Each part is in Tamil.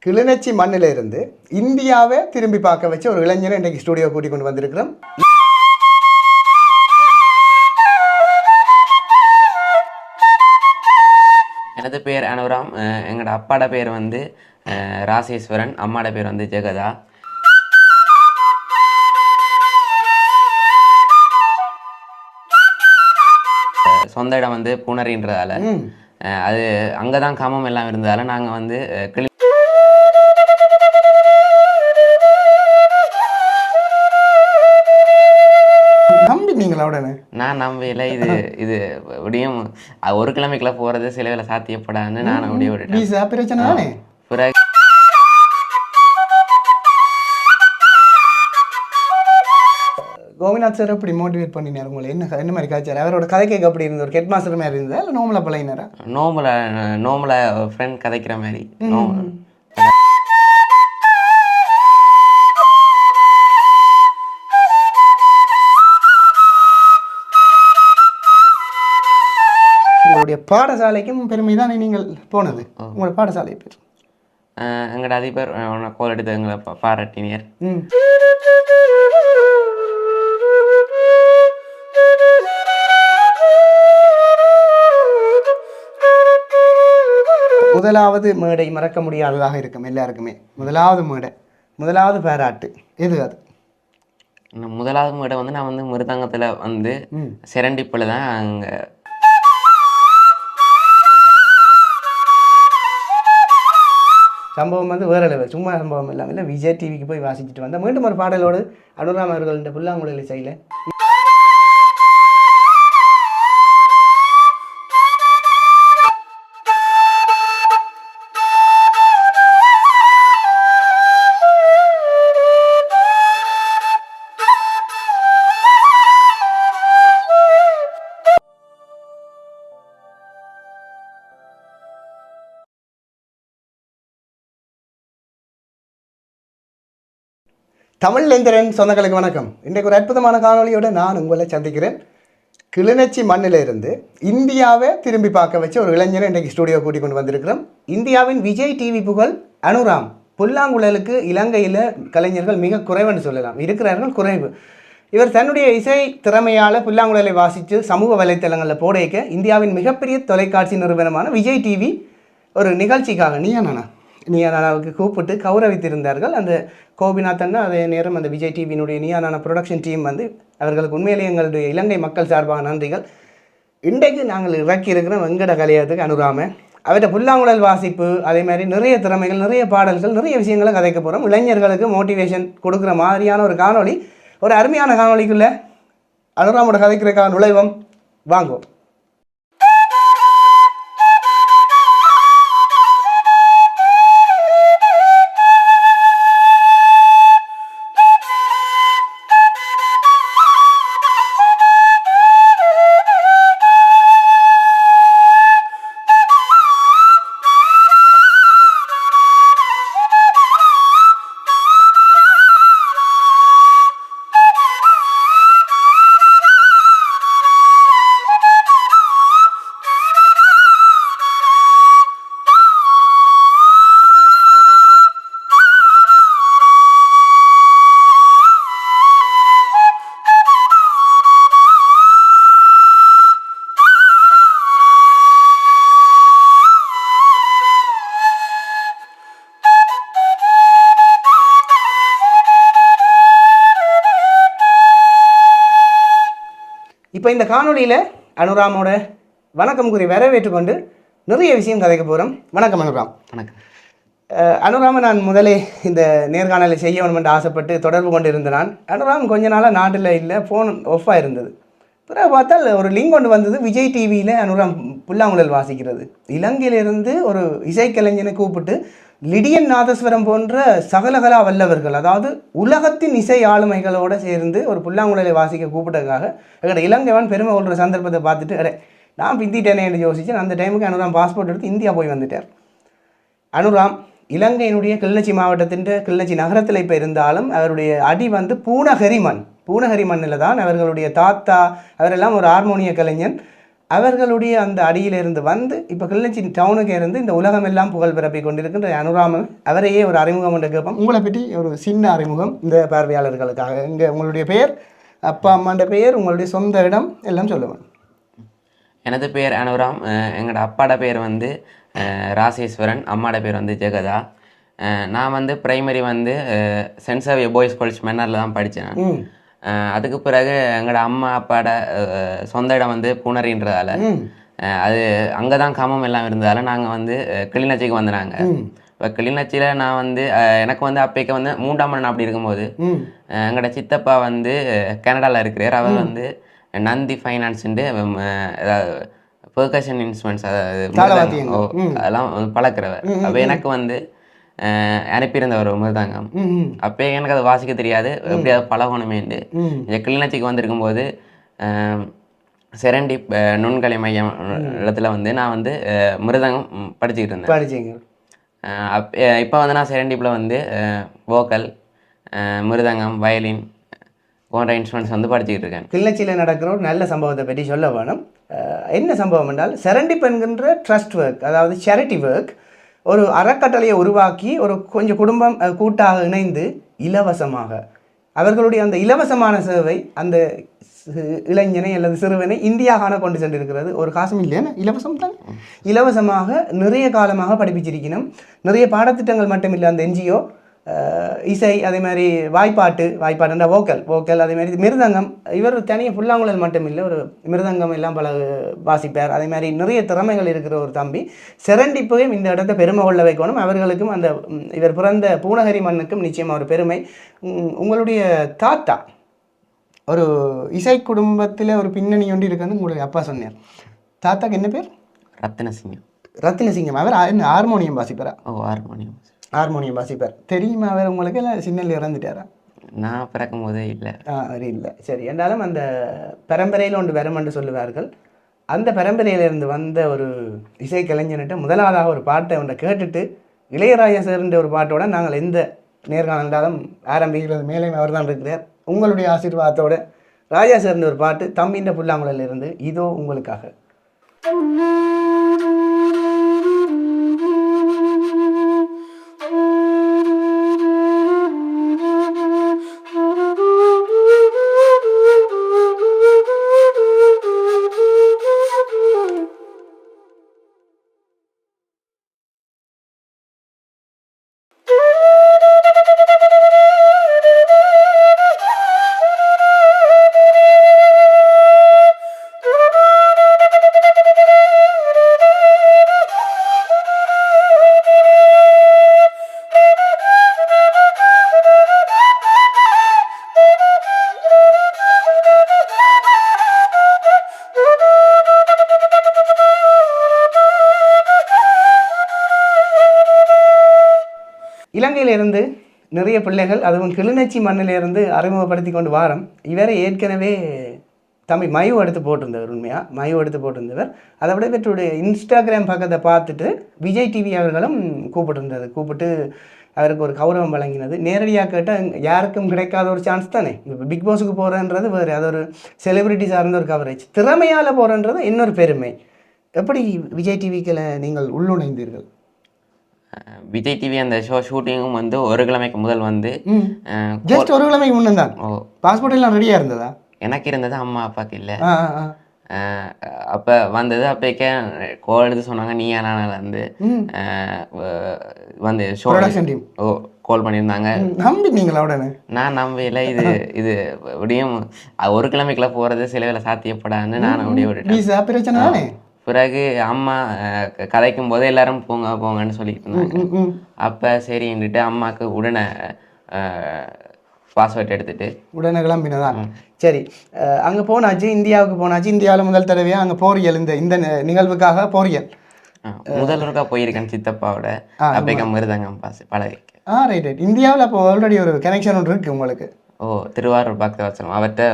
கிளிநொச்சி மண்ணில இருந்து இந்தியாவை திரும்பி பார்க்க வச்சு ஒரு இளைஞரை இன்றைக்கு ஸ்டுடியோ கூட்டி கொண்டு வந்திருக்கிறோம். எனது பேர் அனுராம். எங்களோட அப்பாட பேர் வந்து ராசேஸ்வரன், அம்மாட பேர் வந்து ஜெகதா. சொந்த இடம் வந்து புனரின்றதால அது அங்கே தான் காமம் எல்லாம் இருந்ததால் நாங்கள் வந்து நான் நம்பல. இது எப்படியும் ஒரு கிழமைக்குள்ள போகிறது சில வேலை சாத்தியப்படாதுன்னு நான் அப்படியே விட்டுட்டேன். பிறகு கோவிநாத் சார் எப்படி மோட்டிவேட் பண்ணினார் உங்களை? என்ன மாதிரி காய்ச்சார்? அவரோட கதை கேட்க அப்படி இருந்தது? ஒரு ஹெட் மாஸ்டர் மாதிரி இருந்ததா இல்லை நோமலாக பழகினாரா? நோமலாக ஃப்ரெண்ட் கதைக்கிற மாதிரி. உங்களுடைய பாடசாலைக்கும் பெருமை தானே நீங்கள் போனது? உங்களோட பாடசாலை பேர்? எங்களோட அதிபர் கோல் எடுத்து எங்களை பாராட்டினியர். முதலாவது மேடை மறக்க முடியாததாக இருக்கும் எல்லாருக்குமே. முதலாவது மேடை, முதலாவது பாராட்டு எது? அது முதலாவது மேடை வந்து நான் வந்து மிருதங்கத்தில் வந்து சிரண்டிப்பில் தான் அங்கே சம்பவம் வந்து வேற லெவல், சும்மா சம்பவம் இல்லாமல் இல்லை. விஜய் டிவிக்கு போய் வாசிச்சுட்டு வந்தால் மீண்டும் ஒரு பாடலோடு அனுராம் அவர்கள் இந்த புல்லாங்குழல் இசையில் தமிழ் இந்திரன் சொந்தங்களுக்கு வணக்கம். இன்றைக்கு ஒரு அற்புதமான காணொலியோடு நான் உங்களை சந்திக்கிறேன். கிளிநொச்சி மண்ணில் இருந்து இந்தியாவை திரும்பி பார்க்க வச்சு ஒரு இளைஞரை இன்றைக்கு ஸ்டுடியோ கூட்டி கொண்டு வந்திருக்கிறோம். இந்தியாவின் விஜய் டிவி புகழ் அனுராம். புல்லாங்குழலுக்கு இலங்கையில் கலைஞர்கள் மிக குறைவுன்னு சொல்லலாம், இருக்கிறார்கள் குறைவு. இவர் தன்னுடைய இசை திறமையால் புல்லாங்குழலை வாசித்து சமூக வலைத்தளங்களில் போடைக்க இந்தியாவின் மிகப்பெரிய தொலைக்காட்சி நிறுவனமான விஜய் டிவி ஒரு நிகழ்ச்சிக்காக நீயா நானாவுக்கு கூப்பிட்டு கௌரவித்திருந்தார்கள். அந்த கோபிநாத்தன்னா அதே நேரம் அந்த விஜய் டிவியினுடைய நீயா நானா ப்ரொடக்ஷன் டீம் வந்து அவர்களுக்கு உண்மையிலேயே எங்களுடைய இலங்கை மக்கள் சார்பாக நன்றிகள். இன்றைக்கு நாங்கள் இறக்கி இருக்கிறோம் வெங்கட கலையத்துக்கு அனுராம. அவர்கிட்ட புல்லாங்குழல் வாசிப்பு, அதே மாதிரி நிறைய திறமைகள், நிறைய பாடல்கள், நிறைய விஷயங்களை கதைக்க போகிறோம். இளைஞர்களுக்கு மோட்டிவேஷன் கொடுக்குற மாதிரியான ஒரு காணொலி, ஒரு அருமையான காணொலிக்குள்ளே அனுராமோட கதைக்கிறக்கான நுழைவோம். வாங்குவோம். இப்போ இந்த காணொலியில் அனுராமோட வணக்கம் கூறி வரவேற்றுக்கொண்டு நிறைய விஷயம் கதைக்க போகிறோம். வணக்கம் அனுராம். வணக்கம் அனுராம. நான் முதலே இந்த நேர்காணலை செய்ய வேணும் என்று ஆசைப்பட்டு தொடர்பு கொண்டு இருந்தேன். நான் அனுராம் கொஞ்ச நாளாக நாட்டில் இல்லை, ஃபோன் ஆஃபாக இருந்தது. பிறகு பார்த்தால் ஒரு லிங்க் கொண்டு வந்தது, விஜய் டிவியில் அனுராம் புல்லாங்குழல் வாசிக்கிறது. இலங்கையிலிருந்து ஒரு இசைக்கலைஞனை கூப்பிட்டு லிடியன் நாதஸ்வரம் போன்ற சகலகலா வல்லவர்கள், அதாவது உலகத்தின் இசை ஆளுமைகளோடு சேர்ந்து ஒரு புல்லாங்குழலை வாசிக்க கூப்பிட்டதுக்காக எங்கள்ட இலங்கைவன் பெருமை கொள்கிற சந்தர்ப்பத்தை பார்த்துட்டு நான் பிந்திட்டேனே என்று யோசித்தேன். அந்த டைமுக்கு அனுராம் பாஸ்போர்ட் எடுத்து இந்தியா போய் வந்துட்டார். அனுராம் இலங்கையினுடைய கிளிநொச்சி மாவட்டத்தின் கிளிநொச்சி நகரத்தில் இப்போ இருந்தாலும் அவருடைய அடி வந்து பூனகரி மண்ணில் தான் அவர்களுடைய தாத்தா அவரெல்லாம் ஒரு ஹார்மோனிய கலைஞன். அவர்களுடைய அந்த அடியிலிருந்து வந்து இப்போ கிளிநொச்சி டவுனுக்கு இருந்து இந்த உலகம் எல்லாம் புகழ் பிறப்பி கொண்டிருக்கின்ற அனுராமன் அவரையே ஒரு அறிமுகம் என்று கேட்போம். உங்களை பற்றி ஒரு சின்ன அறிமுகம் இந்த பார்வையாளர்களுக்காக. இங்கே உங்களுடைய பெயர், அப்பா அம்மாண்ட பெயர், உங்களுடைய சொந்த இடம் எல்லாம் சொல்லுவேன். எனது பேர் அனுராம். எங்களோட அப்பாட பேர் வந்து ராசேஸ்வரன், அம்மாட பேர் வந்து ஜெகதா. நான் வந்து பிரைமரி வந்து சென்ட் சேவியர் பாய்ஸ் காலேஜ் மன்னாரில் தான் படித்தேன். அதுக்கு பிறகு எங்களோட அம்மா அப்பாட சொந்த இடம் வந்து பூனரின்றதால அது அங்கே தான் காமம் எல்லாம் இருந்ததால் நாங்கள் வந்து கிளிநொச்சிக்கு வந்துனாங்க. இப்போ கிளிநொச்சியில் நான் வந்து எனக்கு வந்து அப்பைக்கு வந்து 3ஆம் ஆண்டு அப்படி இருக்கும்போது எங்களோட சித்தப்பா வந்து கனடாவில் இருக்கிறார். அவர் வந்து நந்தி ஃபைனான்ஸுண்டு ஏதாவது பெர்கஷன் இன்ஸ்ட்ருமெண்ட்ஸ் அதெல்லாம் பழக்கிறவர். அப்போ எனக்கு வந்து அனுப்பியிருந்த ஒரு மிருதங்கம். அப்போ எனக்கு அது வாசிக்க தெரியாது, எப்படியாவது பழகணுமேண்டு இந்த கிளிநொச்சிக்கு வந்திருக்கும்போது செரண்டி நுண்கலை மையம் இடத்துல வந்து நான் வந்து மிருதங்கம் படிச்சுக்கிட்டு இருந்தேன். இப்போ வந்து நான் செரண்டிப்பில் வந்து வோக்கல், மிருதங்கம், வயலின் போன்ற இன்ஸ்ட்ருமெண்ட்ஸ் வந்து படிச்சுக்கிட்டு இருக்கேன். கிளிநொச்சியில் நடக்கிற ஒரு நல்ல சம்பவத்தை பற்றி சொல்ல வேணும். என்ன சம்பவம் என்றால், செரண்டிப் என்கின்ற ட்ரஸ்ட் ஒர்க், அதாவது சேரிட்டி ஒர்க், ஒரு அறக்கட்டளையை உருவாக்கி ஒரு கொஞ்சம் குடும்பம் கூட்டாக இணைந்து இலவசமாக அவர்களுடைய அந்த இலவசமான சேவை அந்த இளைஞனை அல்லது சிறுவனை இந்தியா காண கொண்டு சென்றிருக்கிறது. ஒரு காசும் இல்லைன்னா இலவசம் தான். இலவசமாக நிறைய காலமாக படிப்பிச்சிருக்கணும். நிறைய பாடத்திட்டங்கள் மட்டும் இல்லை. அந்த என்ஜிஓ இசை, அதே மாதிரி வாய்ப்பாட்டுன்ற வோக்கல், அதே மாதிரி மிருதங்கம். இவர் தனியாக புல்லாங்குழல் மட்டும் இல்லை, ஒரு மிருதங்கம் எல்லாம் பல வாசிப்பார். அதே மாதிரி நிறைய திறமைகள் இருக்கிற ஒரு தம்பி. செரண்டிப்பையும் இந்த இடத்தை பெருமை கொள்ள வைக்கணும். அவர்களுக்கும் அந்த இவர் பிறந்த பூனகிரி மண்ணுக்கும் நிச்சயமாக ஒரு பெருமை. உங்களுடைய தாத்தா ஒரு இசை குடும்பத்தில் ஒரு பின்னணி ஒன்று இருக்குன்னு உங்களுடைய அப்பா சொன்னார். தாத்தாக்கு என்ன பேர்? ரத்தினசிங்கம். அவர் ஹார்மோனியம் வாசிப்பாரா? ஹார்மோனியம் வாசிப்பார். தெரியுமா அவர் உங்களுக்கு? இல்லை சின்னல் இறந்துட்டாரா? நான் பிறக்கும் போதே இல்லை. அது இல்லை. சரி, என்றாலும் அந்த பரம்பரையில் ஒன்று வரும் என்று சொல்லுவார்கள். அந்த பரம்பரையிலிருந்து வந்த ஒரு இசை கலைஞர்கிட்ட முதலாவதாக ஒரு பாட்டை ஒன்றை கேட்டுட்டு இளையராஜா சேர்ந்த ஒரு பாட்டோட நாங்கள் எந்த நேர்காணலும் ஆரம்பிக்கிறது. மேலே அவர் தான் இருக்கிறார். உங்களுடைய ஆசீர்வாதத்தோட ராஜா சேர்ந்த ஒரு பாட்டு தம்பின்ற புல்லாங்குழலில் இருந்து இதோ உங்களுக்காக. இலங்கையிலிருந்து நிறைய பிள்ளைகள், அதுவும் கிளிநொச்சி மண்ணிலிருந்து அறிமுகப்படுத்தி கொண்டு வாரம். இவரை ஏற்கனவே தம்பி மயு எடுத்து போட்டிருந்தவர். உண்மையாக மயு எடுத்து போட்டிருந்தவர். அதை விட இவற்றுடைய இன்ஸ்டாகிராம் பக்கத்தை பார்த்துட்டு விஜய் டிவி அவர்களும் கூப்பிட்டு அவருக்கு ஒரு கௌரவம் வழங்கினது. நேரடியாக கேட்டால் யாருக்கும் கிடைக்காத ஒரு சான்ஸ் தானே. இப்போ பிக் பாஸுக்கு போகிறன்றது வேறு, அது ஒரு செலிபிரிட்டி சார்ந்த ஒரு கவரேஜ். திறமையால் போகிறன்றது இன்னொரு பெருமை. எப்படி விஜய் டிவிக்கில் நீங்கள் உள்ளுணைந்தீர்கள்? விஜய் டிவி அந்த ஷூட்டிங்கும் வந்து ஒரு கிழமைக்கு முதல் வந்து ஜஸ்ட் ஒரு கிழமைக்கு முன்னே தான். பாஸ்போர்ட் எல்லாம் ரெடியாக இருந்ததா? எனக்கு இருந்தது, அம்மா அப்பாவுக்கு இல்லை. அப்போ வந்தது. அப்போக்கே கோல் எடுத்து சொன்னாங்க, நீ நானால வந்து ஷோ டீம் கால் பண்ணியிருந்தாங்க. நம்பினீங்களா? உடனே நான் நம்பல. இது எப்படியும் ஒரு கிழமைக்குள்ள போகிறது சில வேலை சாத்தியப்படாதுன்னு நான் அப்படியே விட்டுட்டேன். பிறகு அம்மா கதைக்கும் போது எல்லாரும் போங்கன்னு சொல்லிட்டு இருந்தாங்க. அப்போ சரின்னுட்டு அம்மாவுக்கு உடனே பாஸ்வேர்ட் எடுத்துட்டு உடனே கிளம்பினதான். சரி, அங்கே போனாச்சு, இந்தியாவுக்கு போனாச்சு. இந்தியாவில் முதல் தடவையாக அங்கே போறியல், இந்த நிகழ்வுக்காக போறியல் முதல் ஒருக்கா போயிருக்கேன் சித்தப்பாவோட. அப்போ மிருதங்கம் பழகிருக்கேன். ரைட். இந்தியாவில் அப்போ ஆல்ரெடி ஒரு கனெக்ஷன் ஒன்று இருக்குது உங்களுக்கு? திருவாரூர் பக்தவத்சலம். அவர்கிட்ட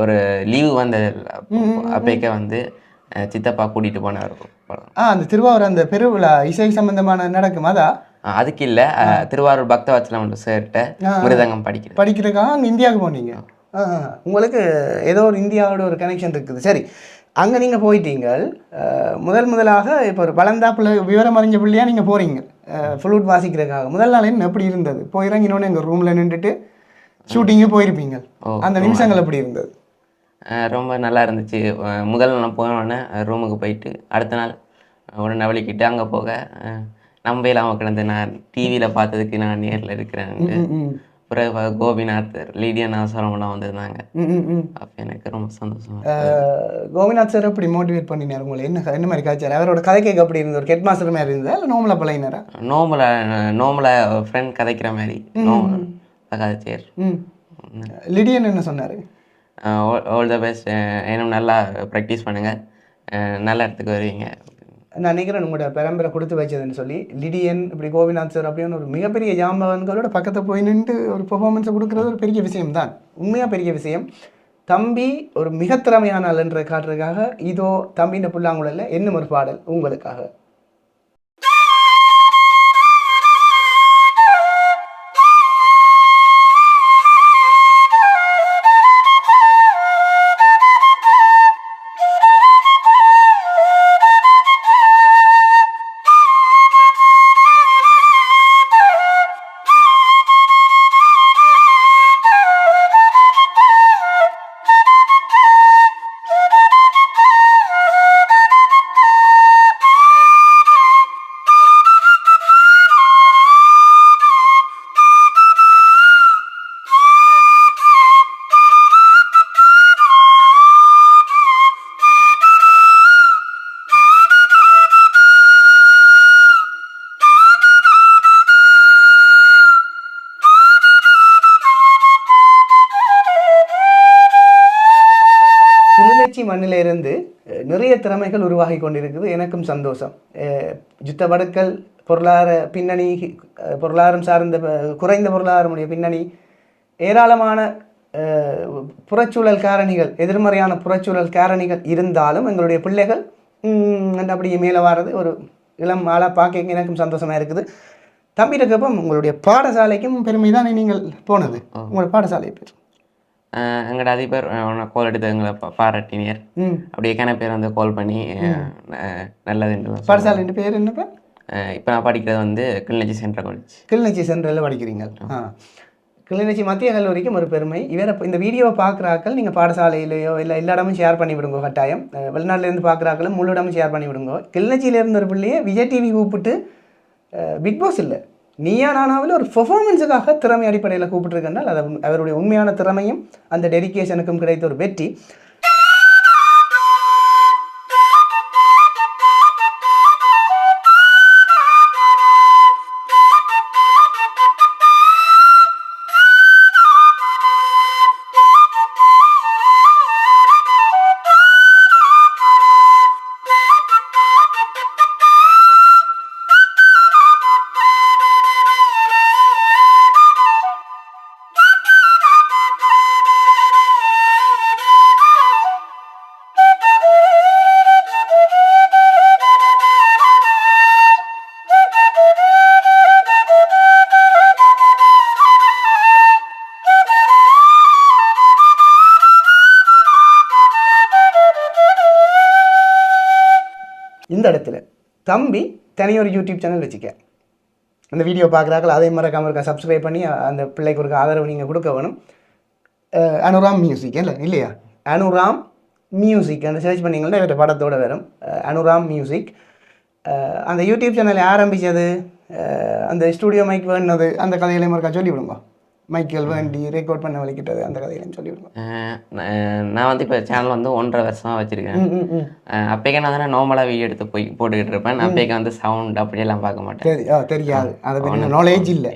ஒரு லீவு வந்தது. அப்போக்கே வந்து சித்தப்பா கூட்டிகிட்டு போனார். அந்த திருவாரூர் அந்த பெருவிழா இசை சம்பந்தமான நடக்கும் அதா? அதுக்கு இல்லை, திருவாரூர் பக்தவத்சலம் சேர்ட்ட மிருதங்கம் படிக்கிறதுக்காக அங்கே இந்தியாவுக்கு போனீங்க. உங்களுக்கு ஏதோ ஒரு இந்தியாவோட ஒரு கனெக்ஷன் இருக்குது. சரி, அங்கே நீங்கள் போயிட்டீங்கள். முதலாக இப்போ ஒரு வளர்ந்தா பிள்ளை விவரம் அறிஞ்ச பிள்ளையாக நீங்கள் போகிறீங்க ஃப்ளூட் வாசிக்கிறதுக்காக. முதல் நாள் என்ன எப்படி இருந்தது? போய் இறங்கினோன்னு எங்கள் ரூமில் நின்றுட்டு ஷூட்டிங்கு போயிருப்பீங்க. அந்த நிமிஷங்கள் எப்படி இருந்தது? ரொம்ப நல்லா இருந்துச்சு. முதல் நான் போனோடனே ரூமுக்கு போயிட்டு அடுத்த நாள் உடனே வலிக்கிட்டு அங்கே போக நம்ப இல்லாமல் கிடந்து நான் டிவியில் பார்த்ததுக்கு நான் நேரில் இருக்கிறேன். பிறகு கோபிநாத், லிடியா நாசரம்லாம் வந்திருந்தாங்க. அப்போ எனக்கு ரொம்ப சந்தோஷமா. கோபிநாத் சார் எப்படி மோட்டிவேட் பண்ணினார் உங்களை? என்ன மாதிரி காய்ச்சார்? அவரோட கதை கேட்க அப்படி இருந்தது? ஒரு ஹெட் மாஸ்டர் மாதிரி இருந்ததா இல்லை நோமலாக பழகினாரா? நோமலாக ஃப்ரெண்ட் கதைக்கிற மாதிரி கதைச்சார். லிடியன் என்ன சொன்னார்? ஆல் த பெஸ்ட், இன்னும் நல்லா ப்ராக்டிஸ் பண்ணுங்கள், நல்ல இடத்துக்கு வருவீங்க. நான் நினைக்கிறேன் உங்களோட பரம்பரை கொடுத்து வச்சதுன்னு சொல்லி லிடியன் இப்படி கோபிநாத் சார் அப்படின்னு ஒரு மிகப்பெரிய ஜாம்பவன்களோட பக்கத்தை போய் நின்று ஒரு பெர்ஃபார்மன்ஸை கொடுக்குறது ஒரு பெரிய விஷயம் தான், உண்மையாக பெரிய விஷயம். தம்பி ஒரு மிக திறமையான ஆளுன்ற காட்டுறதுக்காக இதோ தம்பின்ற புல்லாங்குழல்ல என்ன ஒரு பாடல் உங்களுக்காக. கிளிநொச்சி மண்ணில் இருந்து நிறைய திறமைகள் உருவாகி கொண்டிருக்குது. எனக்கும் சந்தோஷம். யுத்த வடுக்கள், பொருளாதார பின்னணி, பொருளாதாரம் சார்ந்த குறைந்த பொருளாதாரமுடைய பின்னணி, ஏராளமான புறச்சூழல் காரணிகள், எதிர்மறையான புறச்சூழல் காரணிகள் இருந்தாலும் எங்களுடைய பிள்ளைகள் அப்படியே மேலே வர்றது ஒரு இளம் ஆளாக பார்க்க எனக்கும் சந்தோஷமாக இருக்குது. தம்பியிருக்கப்போ உங்களுடைய பாடசாலைக்கும் பெருமை தானே நீங்கள் போனது? உங்களோட பாடசாலை பேர்? எங்களோட அதிபர் கால் எடுத்து எங்களை பாராட்டினியர். அப்படியே கன பேர் வந்து கால் பண்ணி நல்லது. பாடசாலை பேர் என்ன பேர்? இப்போ நான் படிக்கிறது வந்து கிளிநொச்சி சென்ட்ரல் காலேஜ். கிளிநொச்சி சென்ட்ரலில் படிக்கிறீங்க. கிளிநொச்சி மத்திய கல்லூரிக்கும் ஒரு பெருமை. இவரை இந்த வீடியோவை பார்க்குறாக்கள் நீங்கள் பாடசாலையிலையோ இல்லை எல்லா இடமும் ஷேர் பண்ணி விடுங்க. கட்டாயம் வெளிநாட்டிலேருந்து பார்க்குறாக்களும் முழு இடமும் ஷேர் பண்ணி விடுங்க. கிளிநொச்சியிலேருந்து ஒரு பிள்ளையை விஜய் டிவி கூப்பிட்டு பிக் பாஸ் இல்லை நீயா நானாவில் ஒரு பெர்ஃபார்மன்ஸுக்காக திறமை அடிப்படையில் கூப்பிட்டுருக்கனால் அது அவருடைய உண்மையான திறமையும் அந்த டெடிக்கேஷனுக்கும் கிடைத்த ஒரு வெற்றி. இந்த இடத்துல தம்பி தனியொரு யூடியூப் சேனல் வச்சுக்க. அந்த வீடியோ பார்க்குறாக்கள் அதே மறக்காமல் இருக்கா சப்ஸ்கிரைப் பண்ணி அந்த பிள்ளைக்கு ஒரு ஆதரவு நீங்கள் கொடுக்க வேணும். அனுராம் மியூசிக் இல்லையா? அனுராம் மியூசிக் அந்த சர்ச் பண்ணிங்கன்னா இவற்றை படத்தோடு வரும். அனுராம் மியூசிக் அந்த யூடியூப் சேனலை ஆரம்பித்தது, அந்த ஸ்டூடியோ மைக் வேணுனது, அந்த கதையிலையும் இருக்கா சொல்லி விடுங்க. மைக்கேல் வேண்டி ரெக்கார்ட் பண்ண வலிக்கிட்டது அந்த கதையிலையும் சொல்லி விடுங்க. நான் வந்து இப்போ சேனல் வந்து 1.5 வருஷமாக வச்சுருக்கேன். அப்போக்கே நான் தானே நார்மலாக வீடியோ எடுத்து போய் போட்டுக்கிட்டு இருப்பேன். அப்போக்கே வந்து சவுண்ட் அப்படியெல்லாம் பார்க்க மாட்டேன். தெரியாது, அதை பற்றி நாலேஜ் இல்லை.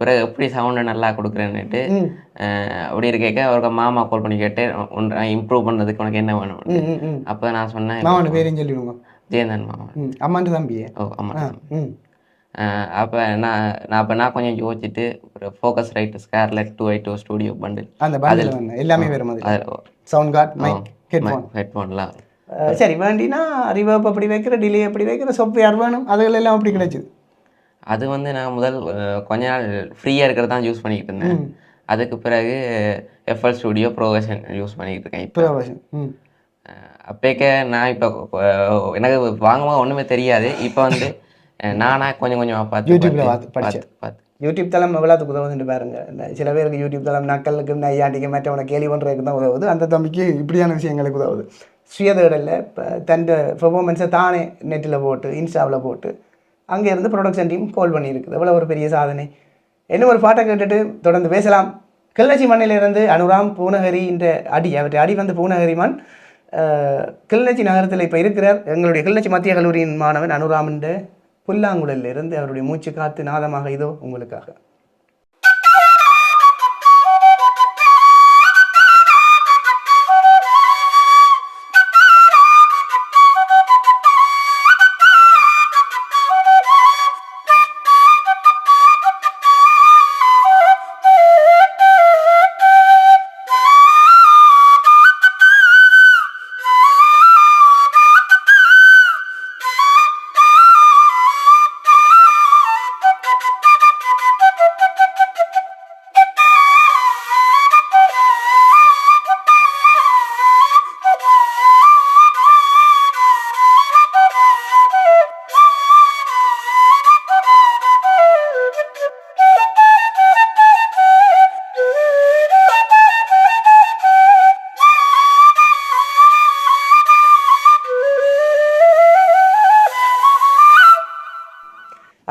பிறகு எப்படி சவுண்டை நல்லா கொடுக்குறேன்னுட்டு அப்படி இருக்க ஒரு மாமா கால் பண்ணி கேட்டு இம்ப்ரூவ் பண்ணுறதுக்கு உனக்கு என்ன வேணும்? அப்போ நான் சொன்னேன் மாமாவோட பேரையும் சொல்லிவிடுங்க. ஜெயந்தன் மாமா. அம்மாண்டு தம்பியே? ஓ அம்மா. அப்போ நான் கொஞ்சம் யோசிச்சுட்டு ஒரு Focusrite Scarlett 2i2 studio bundle அந்த பண்டில் எல்லாமே வரும். சவுண்ட் கார்டு, மைக், ஹெட்ஃபோன்லாம். சரி வேண்டினா ரிவர்ப் அப்படி வைக்கிற, டிலே அப்படி வைக்கிற சாஃப்ட்வேர் வேணும், அதுகளெல்லாம் அப்படி கிடைச்சிது. அது வந்து நான் முதல் கொஞ்ச நாள் ஃப்ரீயாக இருக்கிறது தான் யூஸ் பண்ணிக்கிட்டு இருந்தேன். அதுக்கு பிறகு FL ஸ்டூடியோ ப்ரோவர்ஷன் யூஸ் பண்ணிக்கிட்டு இருக்கேன் இப்போ. அப்போக்க நான் இப்போ எனக்கு வாங்கும்போது ஒன்றுமே தெரியாது. இப்போ வந்து நானாக கொஞ்சம் கொஞ்சமாக பார்த்து யூடியூப்பில் பார்த்து படித்தேன். பார்த்து யூடியூப் தளம் எவ்வளோத்துக்கு உதவுதுன்னு பாருங்க. சில பேருக்கு யூடியூப் தளம் நக்கலுக்கு நையாண்டிக்கு மற்றவனை கேள்வி பண்ணுறதுக்கு தான் உதவுது. அந்த தம்பிக்கு இப்படியான விஷயங்களுக்கு உதவுது. சுயதேடலில் இப்போ தன் பெர்ஃபார்மன்ஸை தானே நெட்டில் போட்டு இன்ஸ்டாவில் போட்டு அங்கேருந்து ப்ரொடக்ஷன் டீம் கால் பண்ணியிருக்குது. எவ்வளோ ஒரு பெரிய சாதனை. இன்னும் ஒரு பாட்டை கேட்டுட்டு தொடர்ந்து பேசலாம். கிளிநொச்சி மண்ணிலிருந்து அனுராம் பூனகரி என்ற அவற்றை அடி வந்து பூனகரி மண் கிளிநொச்சி நகரத்தில் இப்போ இருக்கிறார். எங்களுடைய கிளிநொச்சி மத்திய கல்லூரியின் மாணவன் அனுராம் என்ற புல்லாங்குழலில் இருந்து அவருடைய மூச்சு காத்து நாதமாக இதோ உங்களுக்காக.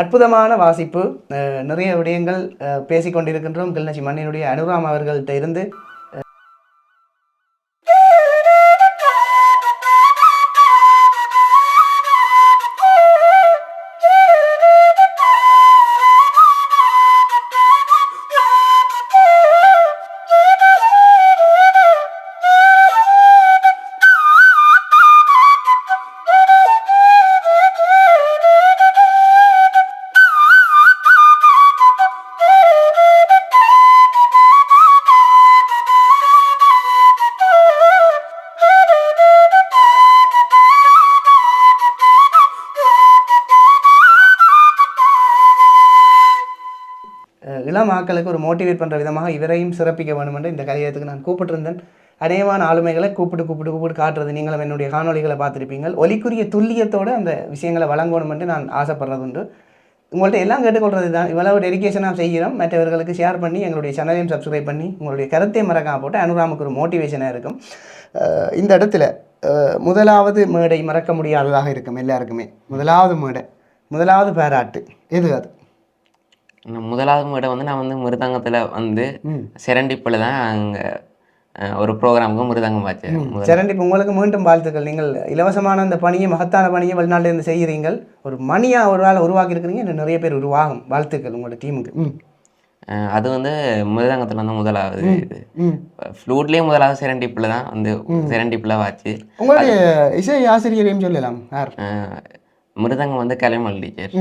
அற்புதமான வாசிப்பு. நிறைய விடயங்கள் பேசிக்கொண்டிருக்கின்றோம். கிளிநொச்சி மண்ணினுடைய அனுராம் அவர்கள்ட்ட இருந்து. இளம் ஆக்களுக்கு ஒரு மோட்டிவேட் பண்ணுற விதமாக இவரையும் சிறப்பிக்க வேண்டும் என்று இந்த கதையத்துக்கு நான் கூப்பிட்டிருந்தேன். அநேகமான ஆளுமைகளை கூப்பிட்டு காட்டுறது நீங்களும் என்னுடைய காணொலிகளை பார்த்துருப்பீங்கள். ஒலிக்குரிய துல்லியத்தோடு அந்த விஷயங்களை வழங்கணும் என்று நான் ஆசைப்படுறது உண்டு. உங்கள்கிட்ட எல்லாம் கேட்டுக்கொள்வது தான். இவ்வளவு டெடிக்கேஷனாக செய்கிறோம். மற்றவர்களுக்கு ஷேர் பண்ணி எங்களுடைய சேனலையும் சப்ஸ்கிரைப் பண்ணி உங்களுடைய கருத்தையும் மறக்காம போட்டு அனுராமுக்கு ஒரு மோட்டிவேஷனாக இருக்கும். இந்த இடத்துல முதலாவது மேடை மறக்க முடியாததாக இருக்கும் எல்லாருக்குமே. முதலாவது பாராட்டு எது? அது முதலாவது முறை வந்து நான் வந்து மிருதங்கத்தில் வந்து செரண்டிப்பில் தான் அங்கே ஒரு ப்ரோக்ராமுக்கு மிருதங்கம் பார்த்தேன். செரண்டிப் உங்களுக்கு மீண்டும் வாழ்த்துக்கள். நீங்கள் இலவசமான அந்த பணியை, மகத்தான பணியை வெளிநாட்டிலேருந்து செய்கிறீங்கள். ஒரு மணியாக ஒரு வேலை உருவாக்கி இருக்கிறீங்க. இன்னும் நிறைய பேர் உருவாகும். வாழ்த்துக்கள் உங்களோட டீமுக்கு. அது வந்து மிருதங்கத்தில் வந்து முதலாவது இது. ஃப்ளூட்லேயே முதலாவது செரண்டிப்பில் தான் வந்து செரண்டிப்பில் வாச்சு. உங்களுடைய இசை ஆசிரியரையும் சொல்லலாம். மிருதங்கம் வந்து கலைமல் டீச்சர்,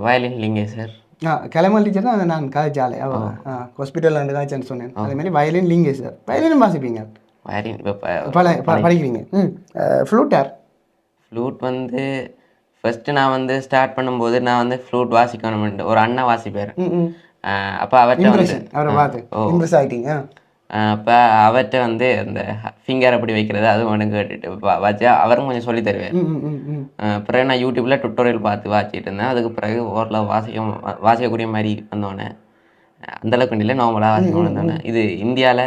வயலின் லிங்கேசர். கிளம்பல் டீச்சர் தான் நான் காய்ச்சாலே ஹாஸ்பிட்டலில் ரெண்டு காய்ச்சல்னு சொன்னேன். அதேமாதிரி வயலின் லிங்கேசர். வயலினும் வாசிப்பீங்க? வயலின் படிக்கிறீங்க. ஃப்ளூட் வந்து ஃபஸ்ட்டு நான் வந்து ஸ்டார்ட் பண்ணும்போது நான் வந்து ஃப்ளூட் வாசிக்கணும்னு ஒரு அண்ணா வாசிப்பார். அப்போ அவர்கிட்ட அப்போ அவர்கிட்ட வந்து அந்த ஃபிங்கர் அப்படி வைக்கிறது அது ஒன்று கேட்டுட்டு வச்சா அவரும் கொஞ்சம் சொல்லி தருவேன். பிறகு நான் யூடியூப்பில் டுட்டோரியல் பார்த்து வாசிட்டு இருந்தேன். அதுக்கு பிறகு ஓரளவு வாசிக்கக்கூடிய மாதிரி வந்தோடனே அந்தளவுக்கு இல்லை, நார்மலாக வாசிக்கணும் வந்தோடனே இது இந்தியாவில்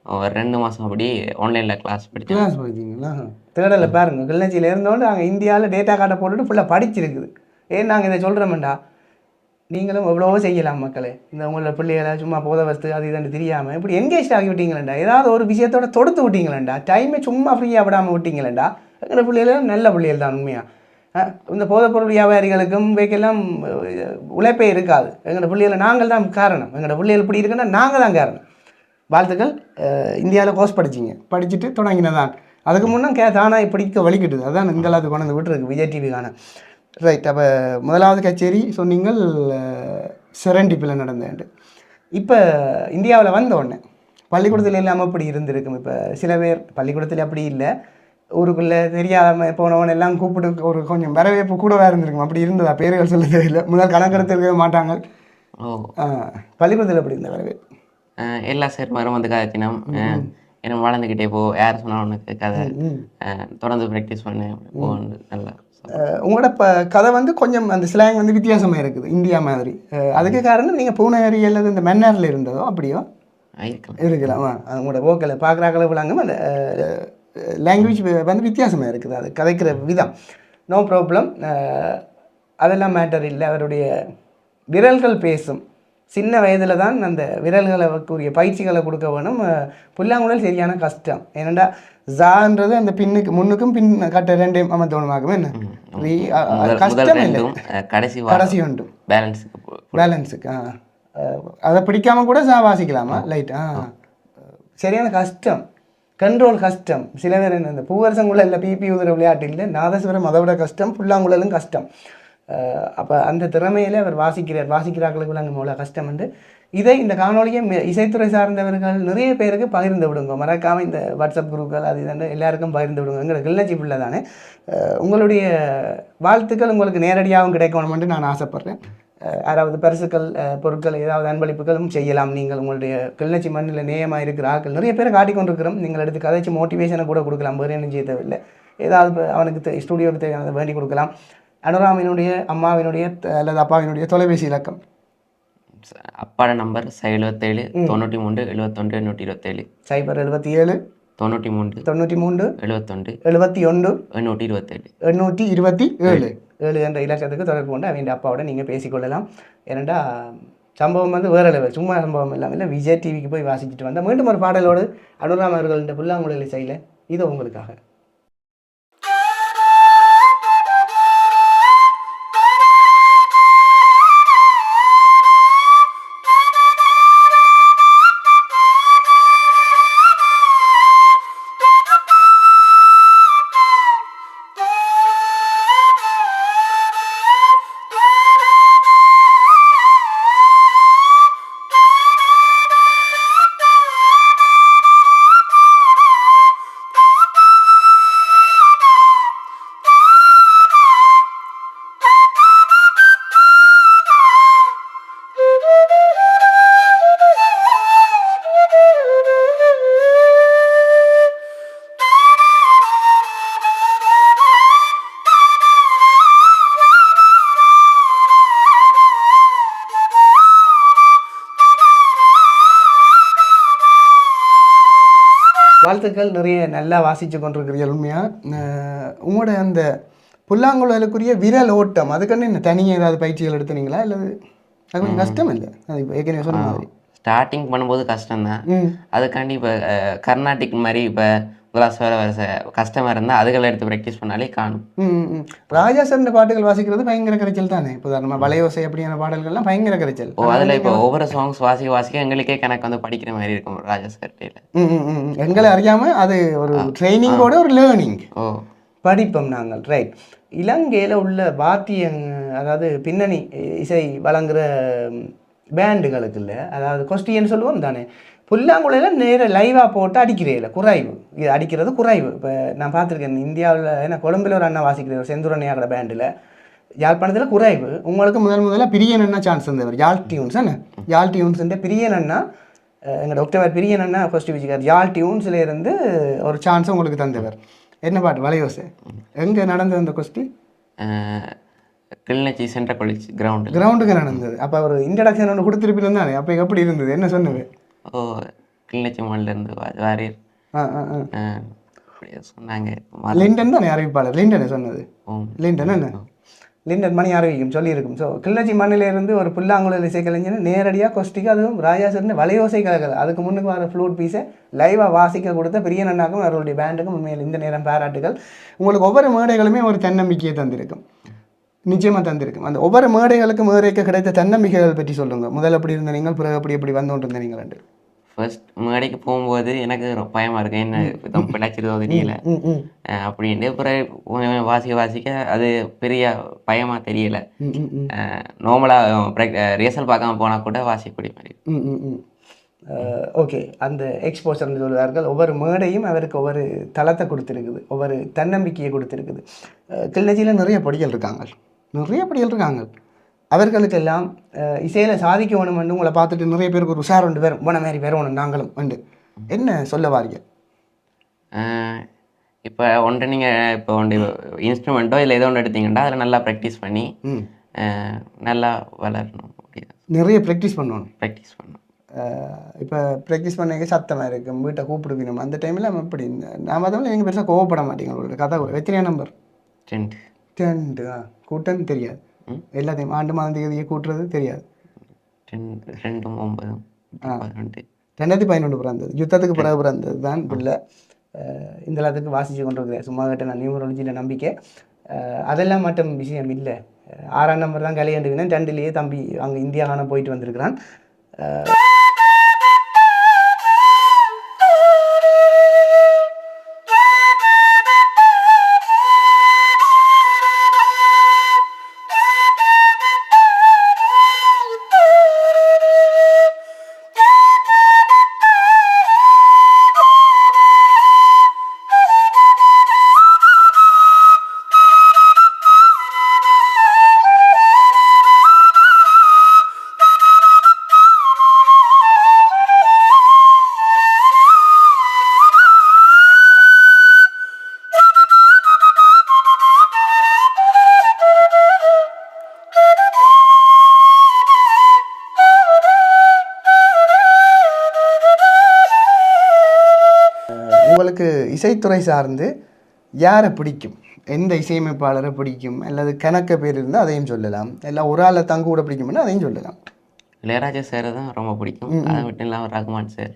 ஒரு 2 மாதம் அப்படி ஆன்லைனில் கிளாஸ் படித்தீங்களா? தேடலை பாருங்கள். கிளிநொச்சியில் இருந்தோண்டு நாங்கள் இந்தியாவில் டேட்டா கார்டை போட்டுட்டு ஃபுல்லாக படிச்சிருக்குது. ஏன் நாங்கள் இதை சொல்கிறோம்டா, நீங்களும் எவ்வளவோ செய்யலாம் மக்களே. இந்த உங்களோட பிள்ளைகளை சும்மா போத வஸ்து அது இதுன்னு தெரியாமல் இப்படி என்கேஜ் ஆகி விட்டீங்களேண்டா, ஏதாவது ஒரு விஷயத்தோட தொடுத்து விட்டீங்களேண்டா, டைமை சும்மா ஃப்ரீயாக விடாமல் விட்டீங்களேண்டா, எங்களோட பிள்ளைகளும் நல்ல பிள்ளைகள் தான். உண்மையாக இந்த போதைப்பொருள் வியாபாரிகளுக்கும் இவைக்கெல்லாம் உழைப்பே இருக்காது. எங்களோட பிள்ளைகளை நாங்கள் தான் காரணம். எங்களோட பிள்ளைகள் இப்படி இருக்குன்னா நாங்கள் தான் காரணம். வாழ்த்துக்கள். இந்தியாவில் கோர்ஸ் படிச்சுட்டு தொடங்கினதான். அதுக்கு முன்னே தானாக இப்படிக்க வலிக்கிட்டுது. அதுதான் இந்த அளவுக்கு கொண்டு வந்து விட்டுருக்கு விஜய் டிவிக்கான. ரைட். அப்போ முதலாவது கச்சேரி சொன்னீங்கள் செரண்டிப்பில் நடந்தேன்ட்டு. இப்போ இந்தியாவில் வந்த உடனே பள்ளிக்கூடத்தில் இல்லாமல் அப்படி இருந்திருக்கும். இப்போ சில பேர் பள்ளிக்கூடத்தில் அப்படி இல்லை, ஊருக்குள்ளே தெரியாமல் போனவன் எல்லாம் கூப்பிட்டு ஒரு கொஞ்சம் வரவேற்பு கூடவே இருந்திருக்கும். அப்படி இருந்ததா? பேர்கள் சொல்ல தெரியல. முதல் கணக்கெடுத்து மாட்டாங்க. பள்ளிக்கூடத்தில் அப்படி இருந்த வரவேற்பு எல்லா சேர்மாரும் வந்து காய்ச்சினோம். என்ன வளர்ந்துக்கிட்டே போ, யார் சொன்னாலும் உனக்கு கதை தொடர்ந்து ப்ராக்டிஸ் பண்ண போகணும் நல்லா. உங்களோட கதை வந்து கொஞ்சம் அந்த ஸ்லாங் வந்து வித்தியாசமாக இருக்குது இந்தியா மாதிரி. அதுக்கு காரணம் நீங்கள் பூனேரி அல்லது இந்த மன்னாரில் இருந்ததோ அப்படியோ இருக்கலாம். உங்களோட ஓக்கலை பார்க்குறாக்களை விளாங்க அந்த லாங்குவேஜ் வந்து வித்தியாசமாக இருக்குது, அது கதைக்கிற விதம். நோ ப்ராப்ளம், அதெல்லாம் மேட்டர் இல்லை. அவருடைய விரல்கள் பேசும். சின்ன வயதில் தான் அந்த விரல்களுக்குரிய பயிற்சிகளை கொடுக்க வேணும். புல்லாங்குழல் சரியான கஷ்டம். ஏனெண்டா ஜான்றது அந்த பின்னுக்கு முன்னுக்கும் பின் கட்ட ரெண்டையும் அமர்த்தணுமாகும். என்ன கஷ்டம் இல்லை, கடைசி உண்டு பேலன்ஸுக்கு. அதை பிடிக்காம கூட ஜா வாசிக்கலாமா லைட். சரியான கஷ்டம், கண்ட்ரோல் கஷ்டம். சில பேர் என்ன இந்த பூவரசங்குழல் இல்லை பிபி உதிர விளையாட்டு இல்லை, நாதஸ்வரம் அதை விட கஷ்டம், புல்லாங்குழலும் கஷ்டம். அப்போ அந்த திறமையில் அவர் வாசிக்கிறார்களுக்கு அங்கே அவ்வளோ கஷ்டம் வந்து இதை இந்த காணொலியை இசைத்துறை சார்ந்தவர்கள் நிறைய பேருக்கு பகிர்ந்து விடுங்க. மறக்காமல் இந்த வாட்ஸ்அப் குரூப்கள் அது இதாண்டு எல்லாருக்கும் பகிர்ந்து விடுங்கிற கிளிநொச்சி பிள்ளை தானே. உங்களுடைய வாழ்த்துக்கள் உங்களுக்கு நேரடியாகவும் கிடைக்கணும்னு நான் ஆசைப்பட்றேன். யாராவது பரிசுகள் பொருட்கள் ஏதாவது அன்பளிப்புகளும் செய்யலாம். நீங்கள் உங்களுடைய கிளிநொச்சி மண்ணில் நேயமாக இருக்கிற ஆட்கள் நிறைய பேரை காட்டிக்கொண்டிருக்கிறோம். நீங்கள் எடுத்து கதைச்சி மோட்டிவேஷனை கூட கொடுக்கலாம், வேறு என்ன செய்ய தேவையில்லை. ஏதாவது அவனுக்கு ஸ்டுடியோவுக்கு தேவையானதை வேண்டி கொடுக்கலாம். அனுராமினுடைய அம்மாவினுடைய அல்லது அப்பாவினுடைய தொலைபேசி இலக்கம். அப்பாட நம்பர் 77 93 71 827 077 93 93 71 71 827 827 என்ற இலக்கத்துக்கு தொடர்பு கொண்டு அவன் அப்பாவோட நீங்கள் பேசிக்கொள்ளலாம். ஏனெண்டா சம்பவம் வந்து வேறு லெவல், சும்மா சம்பவம் இல்லாமல் விஜய் டிவிக்கு போய் வாசிச்சுட்டு வந்தால் மீண்டும் ஒரு பாடலோடு அனுராம் அவர்கள் இந்த புல்லாங்குழல் இசையில் இது உங்களுக்காக. வாழ்த்துக்கள், நிறைய நல்லா வாசித்து கொண்டிருக்கிறீர்கள். உண்மையாக உங்களோட அந்த புல்லாங்குழலுக்குரிய விரல் ஓட்டம் அதுக்குன்னு என்ன தனியாக ஏதாவது பயிற்சிகள் எடுத்துனீங்களா? இல்லை அது கொஞ்சம் கஷ்டம் இல்லை? அது இப்போ ஏற்கனவே சொன்ன மாதிரி ஸ்டார்டிங் பண்ணும்போது கஷ்டம்தான். அதுக்காண்டி இப்போ கர்நாடிக் மாதிரி இப்போ வர கஷ்டமாக இருந்தால் அதுகளை எடுத்து ப்ராக்டிஸ் பண்ணாலே காணும். ராஜா சார் பாட்டுகள் வாசிக்கிறது பயங்கர கரைச்சல் தானே. இப்போ நம்ம வளையோசை அப்படியான பாடல்கள்லாம் பயங்கர கரைச்சல். அதில் இப்போ ஒவ்வொரு சாங்ஸ் வாசிக்க எங்களுக்கே கணக்கு வந்து படிக்கிற மாதிரி இருக்கும் ராஜா சார்கிட்ட. எங்களை அறியாமல் அது ஒரு ட்ரைனிங்கோட ஒரு லேர்னிங் படிப்போம் நாங்கள். ரைட். இலங்கையில் உள்ள வாத்திய அதாவது பின்னணி இசை வழங்குகிற பேண்டுகளுக்கு இல்லை, அதாவது கொஸ்டின்னு சொல்லுவோம் தானே, புல்லாங்குழலில் நேராக லைவாக போட்டு அடிக்கிறதில்ல, குறைவு. இது அடிக்கிறது குறைவு. இப்போ நான் பார்த்துருக்கேன் இந்தியாவில், ஏன்னா கொழும்பில் ஒரு அண்ணா வாசிக்கிறவர் செந்துரண்ணியாகிற பேண்டில், யாழ்ப்பாணத்தில் குறைவு. உங்களுக்கு முதல்ல பிரியன் அண்ணா சான்ஸ் இருந்தவர், யாழ் டியூன்ஸ் என்ன யாழ் டியூன்ஸுன்ற பிரியன் அண்ணா, எங்கள் டாக்டர் பிரியன் அண்ணா ஃபர்ஸ்ட் வச்சுக்கார். யாழ் டியூன்ஸில் இருந்து ஒரு சான்ஸை உங்களுக்கு தந்தவர். என்ன பாட்டு? வளையோசை. எங்கே நடந்தது அந்த கொஸ்டி? கிளிநொச்சி சென்ட்ரல் காலேஜ் கிரவுண்டுக்கு நடந்தது. அப்போ ஒரு இன்ட்ரடக்ஷன் ஒன்று கொடுத்துருப்பீங்க தானே, அப்போ எப்படி இருந்தது? என்ன சொன்னது? கிளிநொச்சி மாநிலேருந்து வாரியர் சொன்னாங்க. லிண்டன் தானே அறிவிப்பாளர்? லிண்டனை சொன்னது? லிண்டன் என்ன லிண்டன் மணி அறிவிக்கும் சொல்லியிருக்கும். ஸோ கிளிநொச்சி மண்ணிலிருந்து ஒரு புல்லாங்குழல் இசைக்கலைஞர் நேரடியாக கொஸ்டிக்கு, அதுவும் ராஜாசர்னு வளையோசை கலக்கல், அதுக்கு முன்னுக்கு வர ஃப்ளூட் பீஸை லைவாக வாசிக்க கொடுத்த பெரிய நன்னாக்கும் அவர்களுடைய பேண்டுக்கும் உண்மையில் இந்த நேரம் பாராட்டுகள். உங்களுக்கு ஒவ்வொரு மேடைகளுமே ஒரு தன்னம்பிக்கையை தந்திருக்கும், நிச்சயமாக தந்திருக்கும். அந்த ஒவ்வொரு மேடைகளுக்கும் மேடைக்கு கிடைத்த தன்னம்பிக்கைகள் பற்றி சொல்லுங்கள். முதல்ல எப்படி இருந்த நீங்கள், பிறகு எப்படி வந்துட்டு இருந்த நீங்கள்? ரெண்டு ஃபர்ஸ்ட் மேடைக்கு போகும்போது எனக்கு பயமாக இருக்கும், என்ன பிழைச்சிருதோ தெரியல அப்படின்ட்டு. அப்புறம் வாசிக்க அது பெரிய பயமாக தெரியல. நார்மலாக ரிஹர்சல் பார்க்காம போனால் கூட வாசிக்கக்கூடிய மாதிரி. ஓகே. அந்த எக்ஸ்போசர்னு சொல்லுவார்கள். ஒவ்வொரு மேடையும் அவருக்கு ஒவ்வொரு தளத்தை கொடுத்துருக்குது, ஒவ்வொரு தன்னம்பிக்கையை கொடுத்துருக்குது. கிளிநொச்சியில் நிறைய படிகள் இருக்காங்க. அவர்களுக்கெல்லாம் இசையில் சாதிக்க வேணும் என்று உங்களை பார்த்துட்டு நிறைய பேருக்கு ஒரு உஷார் ஒன்று வரும், போன மாதிரி வரணும் நாங்களும் உண்டு. என்ன சொல்ல வாரிய இப்போ ஒன்று நீங்கள் இப்போ ஒன்று இன்ஸ்ட்ருமெண்ட்டோ இல்லை ஏதோ ஒன்று எடுத்தீங்கன்னா அதில் நல்லா ப்ராக்டிஸ் பண்ணி நல்லா வளரணும். நிறைய ப்ராக்டிஸ் பண்ணணும். ப்ராக்டிஸ் பண்ணணும். இப்போ ப்ராக்டிஸ் பண்ணி சத்தமாக இருக்கும், வீட்டை கூப்பிடுக்கணும். அந்த டைமில் நம்ம இப்படி நான் பார்த்தோம்னா நீங்கள் பெருசாக கோவப்பட மாட்டீங்க. உங்களோட கதை எத்தனையா நம்பர்? 2 2 கூட்டன்னு தெரியாது. எல்லாத்தையும் ஆண்டு மாதம் தேதியை கூட்டுறது தெரியாது. 2 9 12 2011 பிறந்தது, யுத்தத்துக்கு பிறகு பிறந்தது தான் பிள்ளை. இந்த எல்லாத்துக்கும் வாசித்து கொண்டு இருக்கிறேன். சும்மா கிட்ட நான் நியூமராலஜியில் நம்பிக்கை. அதெல்லாம் மட்டும் விஷயம் இல்லை. 6ஆம் நம்பர் தான் கல்யாண்டுக்குன்னு 2லேயே தம்பி அங்கே இந்தியா காண போயிட்டு வந்திருக்கிறான். உங்களுக்கு இசைத்துறை சார்ந்து யாரை பிடிக்கும், எந்த இசையமைப்பாளரை பிடிக்கும், அல்லது கணக்க பேர் இருந்தால் அதையும் சொல்லலாம், இல்லை ஒரு ஆளை தங்க கூட பிடிக்கும்னா அதையும் சொல்லலாம். இளையராஜா சார் தான் ரொம்ப பிடிக்கும். அதை மட்டும் இல்லாமல் ரகுமான் சார்.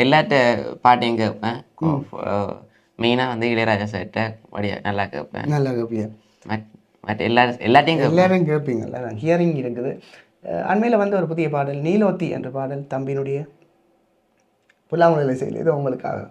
எல்லாத்த பாட்டையும் கேட்பேன். மெயினாக வந்து இளையராஜா சார்கிட்ட நல்லா கேட்பேன். நல்லா கேட்பீங்க. மற்ற எல்லாத்தையும் கேட்பீங்க. எல்லாரும் ஹியரிங் இருக்குது. அண்மையில் வந்து ஒரு புதிய பாடல் நீலோத்தி என்ற பாடல் தம்பியினுடைய புல்லாங்குழல் இசையில், இது உங்களுக்காக.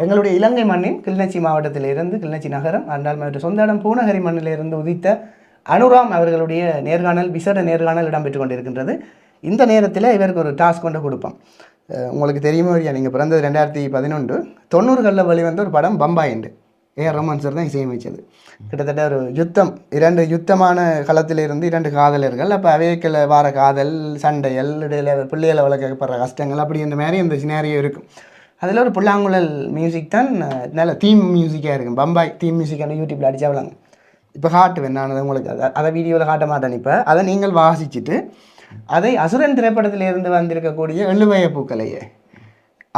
எங்களுடைய இலங்கை மண்ணின் கிளிநொச்சி மாவட்டத்திலிருந்து, கிளிநொச்சி நகரம் அண்டால் மாவட்ட சொந்த இடம் பூநகரி மண்ணிலிருந்து உதித்த அனுராம் அவர்களுடைய நேர்காணல், விசேட நேர்காணல் இடம்பெற்று கொண்டிருக்கின்றது. இந்த நேரத்தில் இவருக்கு ஒரு டாஸ்க் கொண்டு கொடுப்போம். உங்களுக்கு தெரியுமோ இல்லையா, நீங்கள் பிறந்தது 2011, 90களில் வெளிவந்த ஒரு படம் பம்பாய் என்று ஏஆர் ரஹ்மான் சார் தான் இசையமைச்சது. கிட்டத்தட்ட ஒரு யுத்தம், 2 யுத்தமான களத்திலிருந்து 2 காதலர்கள், அப்போ அவைக்கில் வார காதல் சண்டைகள், இடையில பிள்ளைகளை வளர்க்கப்படுற கஷ்டங்கள், அப்படி இந்த மாதிரி இந்த சினாரியோ இருக்கும். அதில் ஒரு புல்லாங்குழல் மியூசிக் தான் நல்ல தீம் மியூசிக்காக இருக்கும். பம்பாய் தீம் மியூசிக்கான யூடியூப்பில் அடித்தா விளாங்க. இப்போ காட்டுவேன் நான் உங்களுக்கு, அதை வீடியோவில் காட்ட மாட்டேன். இப்போ அதை நீங்கள் வாசிச்சுட்டு அதை அசுரன் திரைப்படத்திலிருந்து வந்திருக்கக்கூடிய எழுவய பூக்களையே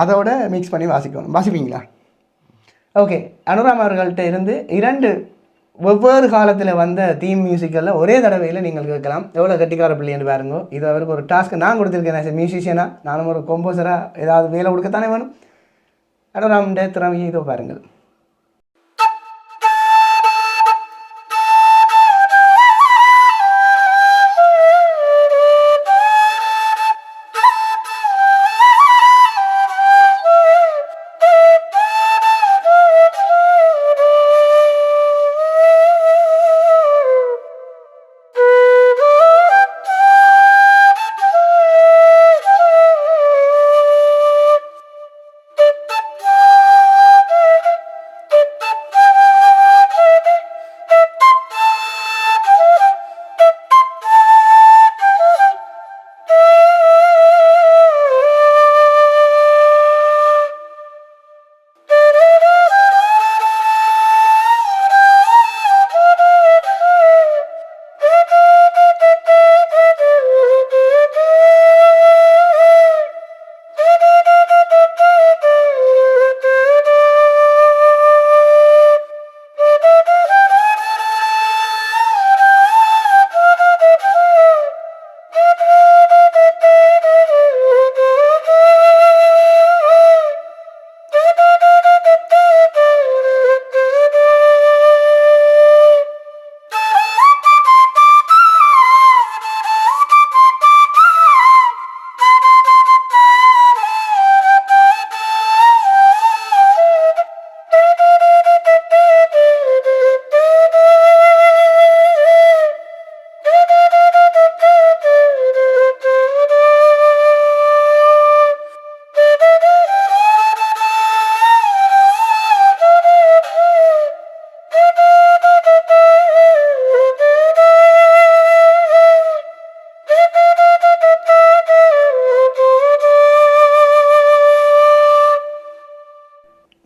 அதோட மிக்ஸ் பண்ணி வாசிக்கணும். வாசிப்பீங்களா? ஓகே. அனுராம் அவர்கள்ட்ட இருந்து 2 வெவ்வேறு காலத்தில் வந்த தீம் மியூசிக்கெல்லாம் ஒரே தடவையில் நீங்கள் கேட்கலாம். எவ்வளோ கட்டிக்கார பிள்ளைன்னு பாருங்க. இது அவருக்கு ஒரு டாஸ்க்கு நான் கொடுத்துருக்கேன். மியூசிஷியனாக நானும் ஒரு கம்போசராக ஏதாவது வேலை கொடுக்கத்தானே வேணும். அனுராமுடைய திறமையை இதோ பாருங்கள்.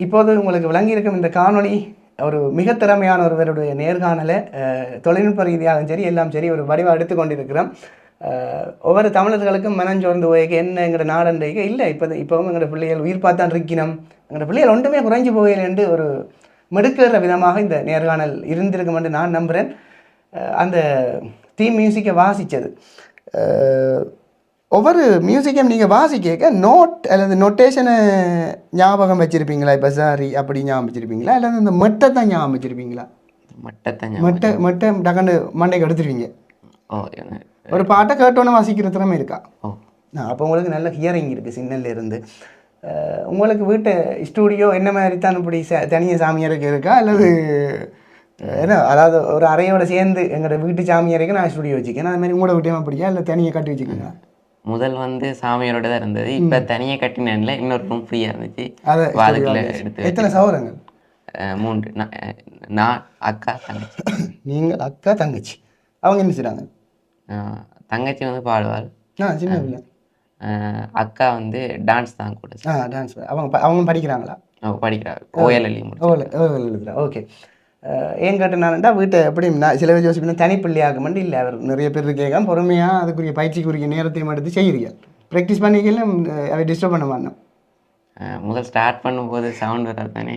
இப்போது உங்களுக்கு விளங்கியிருக்கும் இந்த காணொளி ஒரு மிக திறமையான ஒருவருடைய நேர்காணலை தொழில்நுட்ப ரீதியாகவும் சரி எல்லாம் சரி ஒரு வடிவாக எடுத்துக்கொண்டிருக்கிறோம். ஒவ்வொரு தமிழர்களுக்கும் மனஞ்சோர்ந்து போய்க்கு என்னங்கிற நாடன்றைக்கு இல்லை இப்போவும் எங்களோட பிள்ளைகள் உயிர் பார்த்தான் இருக்கணும், எங்களோட பிள்ளைகள் ஒன்றுமே குறைஞ்சி போகலை என்று ஒரு மெடுக்கிற விதமாக இந்த நேர்காணல் இருந்திருக்கும் என்று நான் நம்புகிறேன். அந்த தீம் மியூசிக்கை வாசித்தது ஒவ்வொரு மியூசிக்கையும் நீங்கள் வாசிக்க நோட் அல்லது நொட்டேஷனை ஞாபகம் வச்சுருப்பீங்களா? இப்போ சாரி அப்படி ஞாபகம் வச்சுருப்பீங்களா அல்லது இந்த மெட்டை தான் ஞாபகம் வச்சுருப்பீங்களா? மெட்டை டக்குன்னு மண்டைக்கு எடுத்துருவீங்க. ஒரு பாட்டை கேட்டோன்னே வாசிக்கிற திறமை இருக்கா? அப்போ உங்களுக்கு நல்ல ஹியரிங் இருக்குது சின்னல்லேருந்து. உங்களுக்கு வீட்டு ஸ்டூடியோ என்ன மாதிரி தான் இப்படி தனியாக சாமியாருக்கு இருக்கா அல்லது ஏன்னா அதாவது ஒரு அறையோட சேர்ந்து எங்களோட வீட்டு சாமியாருக்கு நான் ஸ்டூடியோ வச்சுக்கேன், அது மாதிரி உங்களோட வீட்டையும் அப்படியா இல்லை தனியாக கட்டி வச்சுக்கோங்க? முதல் வந்து சாமியாரோட தான் இருந்தது, இப்போ தனியாக கட்டினேன்ல இன்னொரு ரூம் ஃப்ரீயாக இருந்துச்சு. அதுக்குள்ள எடுத்து. எத்தனை சவரங்கள்? 3. நான் அக்கா தங்கச்சி. நீங்கள் அக்கா தங்கச்சி. அவங்க என்ன செய்கிறாங்க? தங்கச்சி வந்து பாடுவாள். சின்ன பிள்ளை. அக்கா வந்து டான்ஸ் தான் கூட. டான்ஸ். அவங்க படிக்கிறாங்களா? படிக்கிறாங்க. ஓஎல்எல்இ எழுதுறா. ஓகே. ஏன் கேட்டேன்னாண்டா வீட்டை எப்படி நான் சில பேர் யோசிப்பேன் தனிப்பிள்ளையாக மட்டும் இல்லை, அவர் நிறைய பேர் கேட்க பொறுமையாக அதுக்குரிய பயிற்சிக்குரிய நேரத்தையும் எடுத்து செய்கிறீர்கள். ப்ராக்டிஸ் பண்ணிக்கல அவை டிஸ்டர்ப் பண்ண மாட்டோம். முதல் ஸ்டார்ட் பண்ணும்போது சவுண்ட் வராது தானே,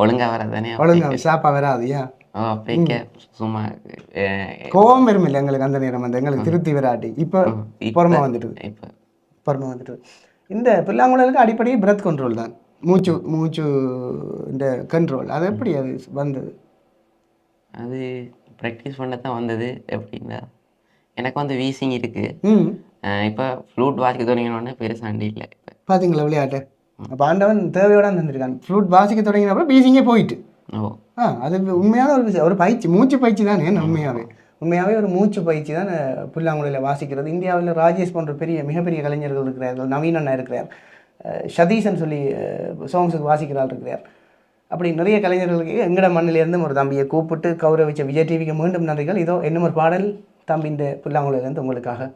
ஒழுங்காக வராது தானே, ஒழுங்காக ஷாப்பாக வராது. ஏன் சும்மா கோவம் வரும் இல்லை எங்களுக்கு அந்த நேரம் வந்து எங்களுக்கு திருப்தி வராட்டி. இப்போ பொறுமை வந்துட்டு இந்த பிள்ளாங்குழலுக்கு அடிப்படையே பிரெத் கண்ட்ரோல் தான், மூச்சு இந்த கண்ட்ரோல். அது எப்படி அது வந்தது? அது ப்ராக்டிஸ் பண்ண தான் வந்தது. எப்படின்னா எனக்கு வந்து வீசிங் இருக்குது. இப்போ ஃப்ளூட் வாசிக்க தொடங்கினோடனே பெருசாண்டி இல்லை. இப்போ பார்த்தீங்களா விளையாட்டு? அப்போ ஆண்டவன் தேவையோட தந்துருக்கான். ஃப்ளூட் வாசிக்க தொடங்கினப்போ வீசிங்கே போயிட்டு. அது உண்மையான ஒரு பயிற்சி, மூச்சு பயிற்சி தானே. உண்மையாகவே ஒரு மூச்சு பயிற்சி தான் புல்லாங்குழலில் வாசிக்கிறது. இந்தியாவில் ராஜேஷ் போன்ற மிகப்பெரிய கலைஞர்கள் இருக்கிறார்கள். நவீனண்ணா இருக்கிறார், சதீஷன் சொல்லி சாங்ஸுக்கு வாசிக்கிறாள் இருக்கிறார். அப்படி நிறைய கலைஞர்களுக்கு எங்கட மண்ணிலேருந்து ஒரு தம்பியை கூப்பிட்டு கௌரவிச்ச விஜய் டிவிக்கு மீண்டும் நன்றிகள். இதோ இன்னும் ஒரு பாடல் தம்பி இந்த புல்லாங்குழலிலேருந்து உங்களுக்காக.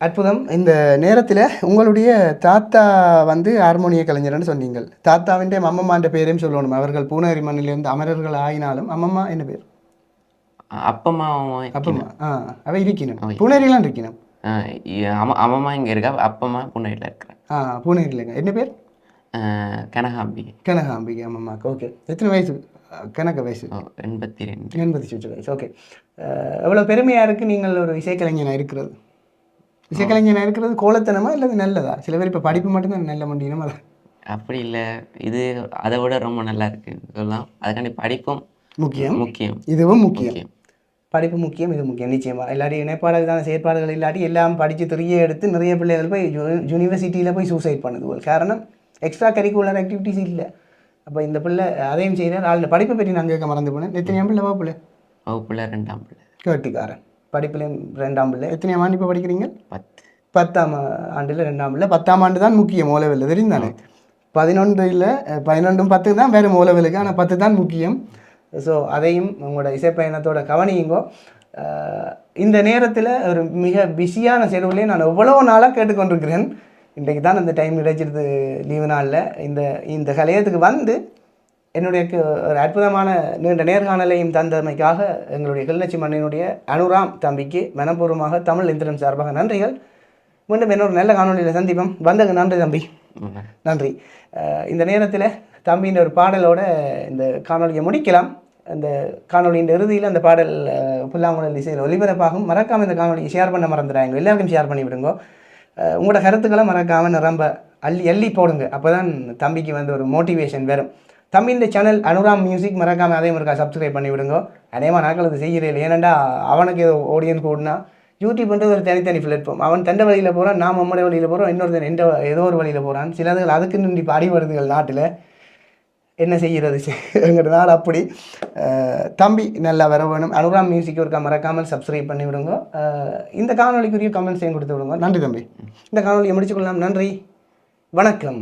அற்புதம். இந்த நேரத்தில் உங்களுடைய தாத்தா வந்து ஹார்மோனிய கலைஞர்னு சொன்னீங்கள். தாத்தாவின் அம்மம்மான்ற பேரையும் சொல்லணும். அவர்கள் பூனகிரி மண்ணிலிருந்து அமரர்கள் ஆயினாலும் அம்மம்மா என்ன பேர்? அப்பம்மா. அவ இருக்கணும், பூனகிரிலாம் இருக்கணும். அம்மம்மா இங்கே இருக்கா, அப்பம்மா பூனகிரியில் இருக்கிறேன். பூனகிரியில் என்ன பேர்? கனகாம்பிகை அம்மம்மாக்கு. ஓகே. எத்தனை வயசு? கணக்கு வயசு 82 வயசு. ஓகே. எவ்வளோ பெருமையாக இருக்குது நீங்கள் ஒரு இசைக்கலைஞனாக இருக்கிறது. இசைக்கலைஞனாக இருக்கிறது கோலத்தனமா இல்லை நல்லதா? சில பேர் இப்போ படிப்பு மட்டும்தான் நல்ல மண்டினோம். அதை அப்படி இல்லை, இது அதை விட ரொம்ப நல்லா இருக்குது சொல்லலாம். அதுக்காண்டி படிப்பும் முக்கியம், இதுவும் முக்கியம். படிப்பு முக்கியம், இது முக்கியம். நிச்சயமாக இல்லாட்டி இணைப்பாளர்களான செயற்பாடுகள் இல்லாட்டி எல்லாம் படித்து தெரிய எடுத்து நிறைய பிள்ளைகள் போய் யூனிவர்சிட்டியில் போய் சூசைட் பண்ணுது. காரணம் எக்ஸ்ட்ரா கரிக்குலர் ஆக்டிவிட்டிஸ் இல்லை. அப்போ இந்த பிள்ளை அதையும் செய்கிறார். அதில் படிப்பை பற்றி நான் கேட்க மறந்து போனேன். எத்தனையாம் பிள்ளை? வகுப்பில் 2ஆம் பிள்ளை. கேட்டுக்காரன். படிப்புலேயும் 2ஆம் பிள்ளை. எத்தனையாம் ஆண்டு இப்போ படிக்கிறீங்க? 10ஆம் ஆண்டில் 2ஆம் பிள்ளை. 10ஆம் ஆண்டு தான் முக்கியம் ஓலவெல், தெரியும் தானே? 11 11 10 தான் வேறு ஓலவெலுக்கு, ஆனால் 10 தான் முக்கியம். ஸோ அதையும் உங்களோட இசைப்பயணத்தோட கவனியுங்கோ. இந்த நேரத்தில் ஒரு மிக பிஸியான செலவுலேயே நான் எவ்வளோ நாளாக கேட்டுக்கொண்டிருக்கிறேன். இன்றைக்கு தான் அந்த டைம் கிடைச்சிருது லீவு நாளில். இந்த கலையத்துக்கு வந்து என்னுடைய ஒரு அற்புதமான நீண்ட நேர்காணலையும் தந்தமைக்காக எங்களுடைய கிளிநொச்சி மண்ணினுடைய அனுராம் தம்பிக்கு மனப்பூர்வமாக தமிழ் இந்திரன் சார்பாக நன்றிகள். மீண்டும் இன்னொரு நல்ல காணொலியில் சந்திப்போம். வந்தங்க. நன்றி தம்பி, நன்றி. இந்த நேரத்தில் தம்பியின் ஒரு பாடலோட இந்த காணொலியை முடிக்கலாம். அந்த காணொலியின் இறுதியில் அந்த பாடல் புல்லாங்குழல் இசையில் ஒலிபரப்பாகும். மறக்காமல் இந்த காணொலியை ஷேர் பண்ண மறந்துடாங்க. எல்லாருக்கும் ஷேர் பண்ணி விடுங்க. உங்களோட கருத்துக்களை மறக்காமல் நிரம்ப அள்ளி போடுங்க. அப்போ தான் தம்பிக்கு வந்து ஒரு மோட்டிவேஷன் வரும். தம்பி இந்த சேனல் அனுராம் மியூசிக் மறக்காமல் அதே மாதிரி சப்ஸ்கிரைப் பண்ணி விடுங்க. அதேமாக நாங்கள் அது செய்கிறேன். ஏனெண்டா அவனுக்கு ஏதோ ஆடியன்ஸ் கூடனா யூடியூப்ன்றது ஒரு தனித்தனி பிளாட்ஃபார்ம். அவன் தண்டை வழியில் போகிறான், நான் நம்முடைய வழியில் போகிறோம், இன்னொருத்தன் எந்த ஏதோ ஒரு வழியில் போகிறான். சிலதுகள் அதுக்கு நின்று இப்போ அடிபடுதுகள் நாட்டில். என்ன செய்கிறது எங்கள் நாள் அப்படி. தம்பி நல்லா வர வேணும். அனுராம் மியூசிக் ஒருக்கா மறக்காமல் சப்ஸ்கிரைப் பண்ணி விடுங்க. இந்த காணொலிக்குரிய கமெண்ட்ஸையும் கொடுத்து விடுங்க. நன்றி தம்பி. இந்த காணொலியை முடிச்சுக்கொள்ளலாம். நன்றி, வணக்கம்.